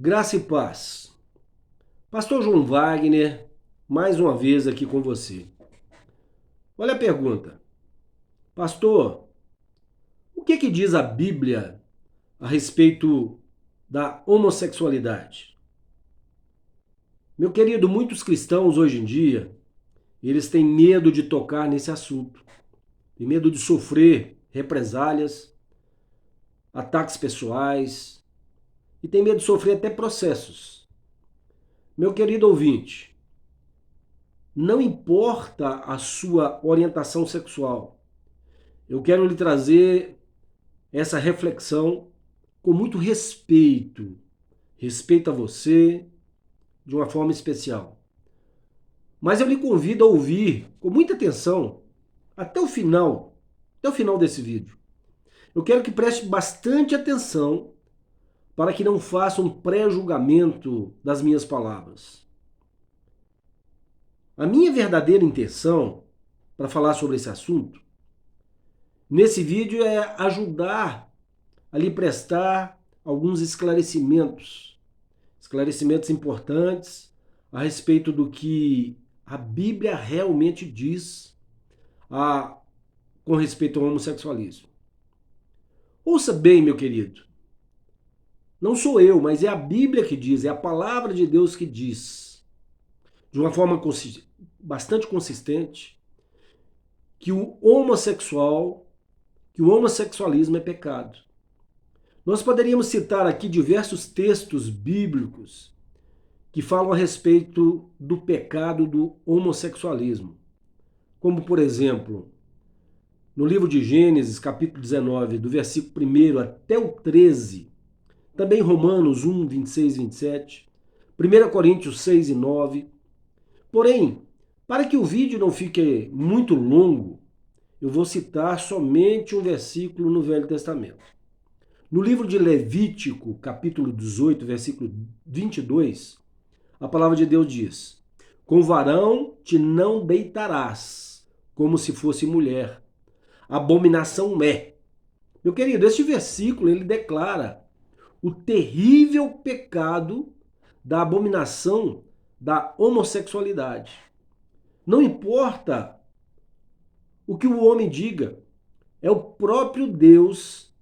Graça e paz. Pastor João Wagner, mais uma vez aqui com você. Olha a pergunta. Pastor, o que diz a Bíblia a respeito da homossexualidade? Meu querido, muitos cristãos hoje em dia, eles têm medo de tocar nesse assunto. Têm medo de sofrer represálias, ataques pessoais e têm medo de sofrer até processos. Meu querido ouvinte, não importa a sua orientação sexual, eu quero lhe trazer essa reflexão com muito respeito. Respeito a você de uma forma especial. Mas eu lhe convido a ouvir com muita atenção até o final desse vídeo. Eu quero que preste bastante atenção para que não faça um pré-julgamento das minhas palavras. A minha verdadeira intenção para falar sobre esse assunto nesse vídeo é ajudar a lhe prestar alguns esclarecimentos importantes a respeito do que a Bíblia realmente diz com respeito ao homossexualismo. Ouça bem, meu querido. Não sou eu, mas é a Bíblia que diz, é a palavra de Deus que diz, de uma forma bastante consistente, que o homossexualismo é pecado. Nós poderíamos citar aqui diversos textos bíblicos que falam a respeito do pecado do homossexualismo. Como, por exemplo, no livro de Gênesis, capítulo 19, do versículo 1 até o 13, também Romanos 1, 26 e 27, 1 Coríntios 6 e 9. Porém, para que o vídeo não fique muito longo, eu vou citar somente um versículo no Velho Testamento. No livro de Levítico, capítulo 18, versículo 22, a palavra de Deus diz: com varão te não deitarás, como se fosse mulher. Abominação é. Meu querido, este versículo ele declara o terrível pecado da abominação da homossexualidade. Não importa o que o homem diga, é o próprio Deus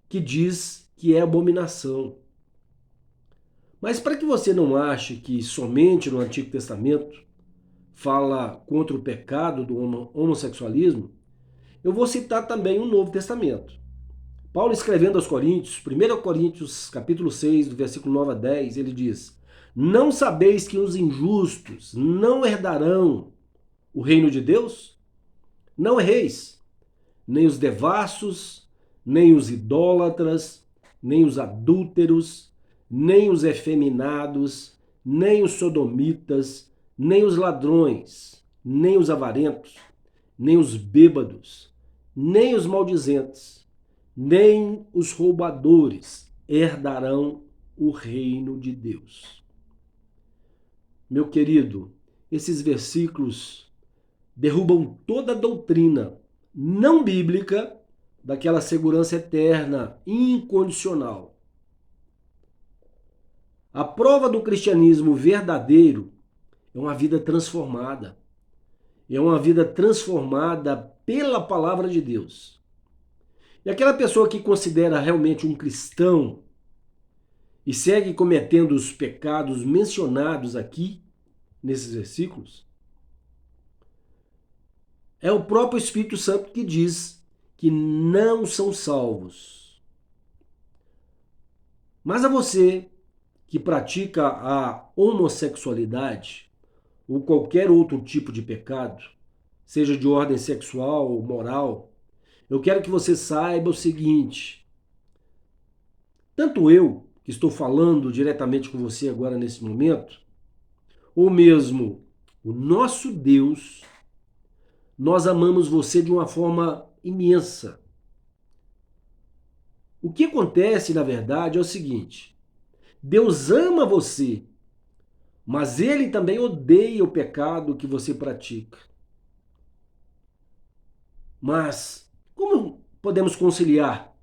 que diz que é abominação. Mas para que você não ache que somente no Antigo Testamento fala contra o pecado do homossexualismo, eu vou citar também o Novo Testamento. Paulo escrevendo aos Coríntios, 1 Coríntios capítulo 6, do versículo 9 a 10, ele diz: não sabeis que os injustos não herdarão o reino de Deus? Não erreis, nem os devassos, nem os idólatras, nem os adúlteros, nem os efeminados, nem os sodomitas, nem os ladrões, nem os avarentos, nem os bêbados, nem os maldizentes, nem os roubadores herdarão o reino de Deus. Meu querido, esses versículos derrubam toda a doutrina não bíblica daquela segurança eterna, incondicional. A prova do cristianismo verdadeiro é uma vida transformada. É uma vida transformada pela palavra de Deus. E aquela pessoa que considera realmente um cristão e segue cometendo os pecados mencionados aqui, nesses versículos, é o próprio Espírito Santo que diz que não são salvos. Mas a você que pratica a homossexualidade ou qualquer outro tipo de pecado, seja de ordem sexual ou moral, eu quero que você saiba o seguinte: tanto eu, que estou falando diretamente com você agora nesse momento, ou mesmo o nosso Deus, nós amamos você de uma forma imensa. O que acontece, na verdade, é o seguinte: Deus ama você, mas Ele também odeia o pecado que você pratica. Mas como podemos conciliar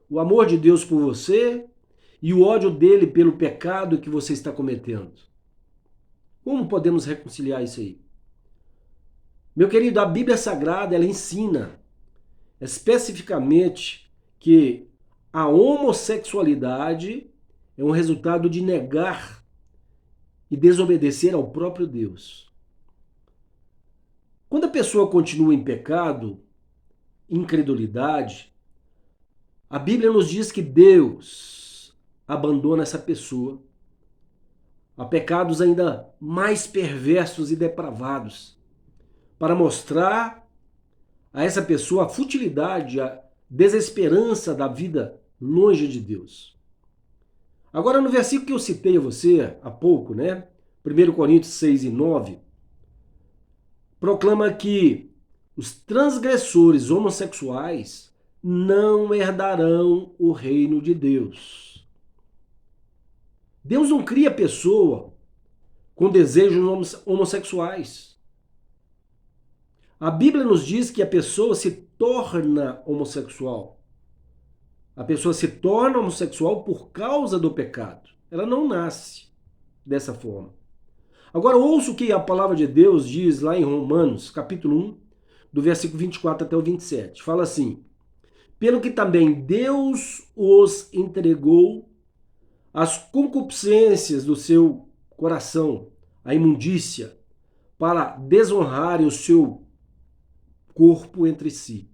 o amor de Deus por você e o ódio dele pelo pecado que você está cometendo. Como podemos reconciliar isso aí? Meu querido, a Bíblia Sagrada, ela ensina especificamente que a homossexualidade é um resultado de negar e desobedecer ao próprio Deus. Quando a pessoa continua em pecado, incredulidade, a Bíblia nos diz que Deus abandona essa pessoa a pecados ainda mais perversos e depravados, para mostrar a essa pessoa a futilidade, a desesperança da vida longe de Deus. Agora, no versículo que eu citei a você há pouco, né? 1 Coríntios 6 e 9, proclama que os transgressores homossexuais não herdarão o reino de Deus. Deus não cria pessoa com desejos homossexuais. A Bíblia nos diz que a pessoa se torna homossexual. A pessoa se torna homossexual por causa do pecado. Ela não nasce dessa forma. Agora ouça o que a palavra de Deus diz lá em Romanos, capítulo 1, do versículo 24 até o 27. Fala assim: pelo que também Deus os entregou às concupiscências do seu coração, a imundícia, para desonrarem o seu corpo entre si.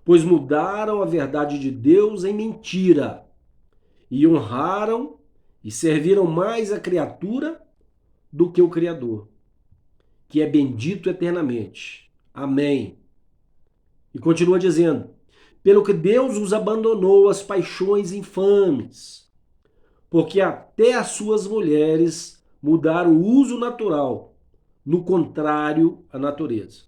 Pois mudaram a verdade de Deus em mentira, e honraram e serviram mais a criatura do que o Criador, que é bendito eternamente. Amém. E continua dizendo: pelo que Deus os abandonou às paixões infames, porque até as suas mulheres mudaram o uso natural, no contrário à natureza.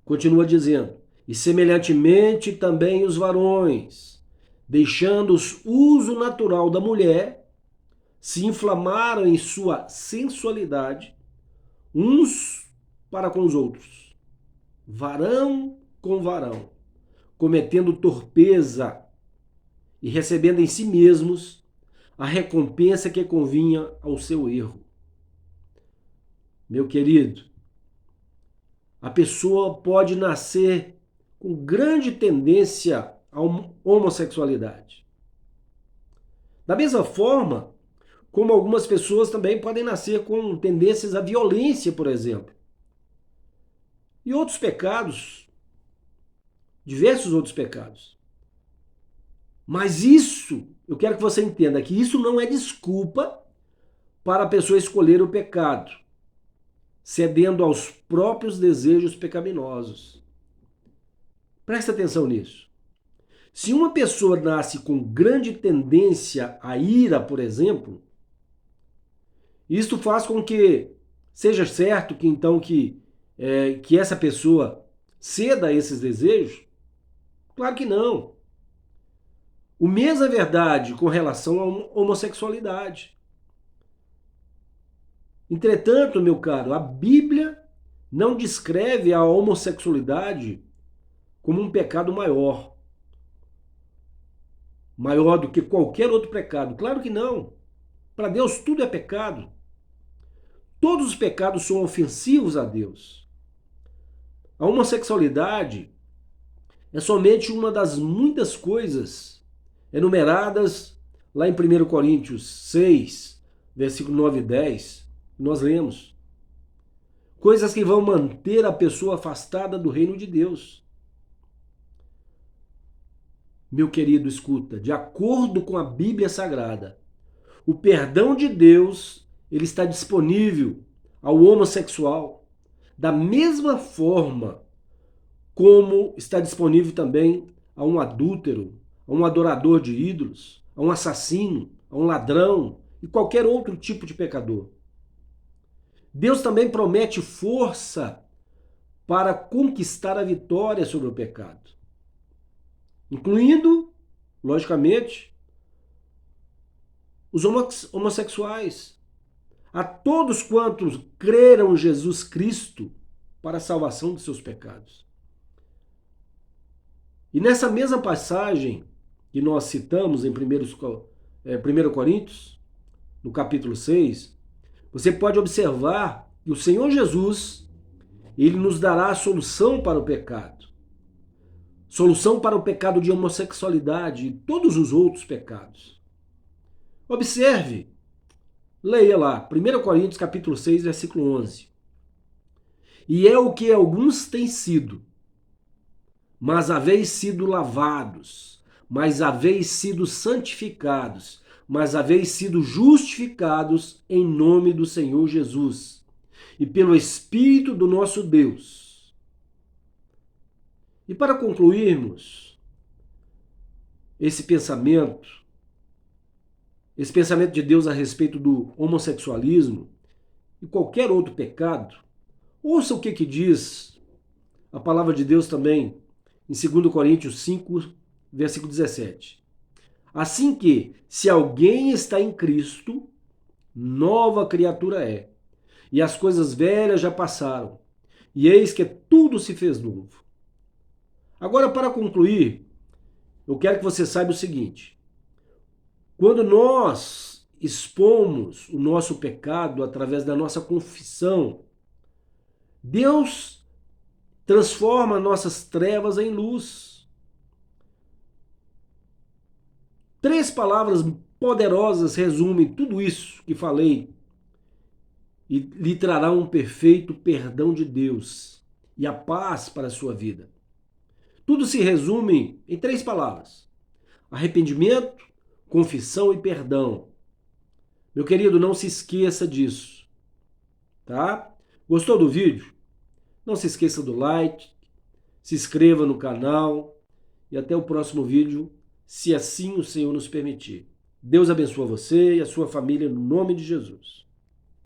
Continua dizendo: e semelhantemente também os varões, deixando o uso natural da mulher, se inflamaram em sua sensualidade, uns para com os outros, varão com varão, cometendo torpeza e recebendo em si mesmos a recompensa que convinha ao seu erro. Meu querido, a pessoa pode nascer com grande tendência à homossexualidade. Da mesma forma, como algumas pessoas também podem nascer com tendências à violência, por exemplo. E outros pecados, diversos outros pecados. Mas isso, eu quero que você entenda que isso não é desculpa para a pessoa escolher o pecado, cedendo aos próprios desejos pecaminosos. Presta atenção nisso. Se uma pessoa nasce com grande tendência à ira, por exemplo, isto faz com que seja certo que então que essa pessoa ceda a esses desejos? Claro que não. O mesmo é verdade com relação à homossexualidade. Entretanto, meu caro, a Bíblia não descreve a homossexualidade como um pecado maior do que qualquer outro pecado. Claro que não. Para Deus tudo é pecado. Todos os pecados são ofensivos a Deus. A homossexualidade é somente uma das muitas coisas enumeradas lá em 1 Coríntios 6, versículo 9 e 10, nós lemos. Coisas que vão manter a pessoa afastada do reino de Deus. Meu querido, escuta, de acordo com a Bíblia Sagrada, o perdão de Deus, ele está disponível ao homossexual da mesma forma como está disponível também a um adúltero, a um adorador de ídolos, a um assassino, a um ladrão e qualquer outro tipo de pecador. Deus também promete força para conquistar a vitória sobre o pecado, incluindo, logicamente, os homossexuais, a todos quantos creram em Jesus Cristo para a salvação de seus pecados. E nessa mesma passagem que nós citamos em 1 Coríntios, no capítulo 6, você pode observar que o Senhor Jesus, ele nos dará a solução para o pecado. Solução para o pecado de homossexualidade e todos os outros pecados. Observe, leia lá, 1 Coríntios capítulo 6, versículo 11. E é o que alguns têm sido, mas haveis sido lavados, mas haveis sido santificados, mas haveis sido justificados em nome do Senhor Jesus e pelo Espírito do nosso Deus. E para concluirmos esse pensamento de Deus a respeito do homossexualismo e qualquer outro pecado, ouça o que diz a palavra de Deus também em 2 Coríntios 5, versículo 17. Assim que, se alguém está em Cristo, nova criatura é, e as coisas velhas já passaram, e eis que tudo se fez novo. Agora, para concluir, eu quero que você saiba o seguinte: quando nós expomos o nosso pecado através da nossa confissão, Deus transforma nossas trevas em luz. 3 palavras poderosas resumem tudo isso que falei e lhe trará um perfeito perdão de Deus e a paz para a sua vida. Tudo se resume em 3 palavras: arrependimento, confissão e perdão. Meu querido, não se esqueça disso, tá? Gostou do vídeo? Não se esqueça do like, se inscreva no canal e até o próximo vídeo, se assim o Senhor nos permitir. Deus abençoe você e a sua família no nome de Jesus.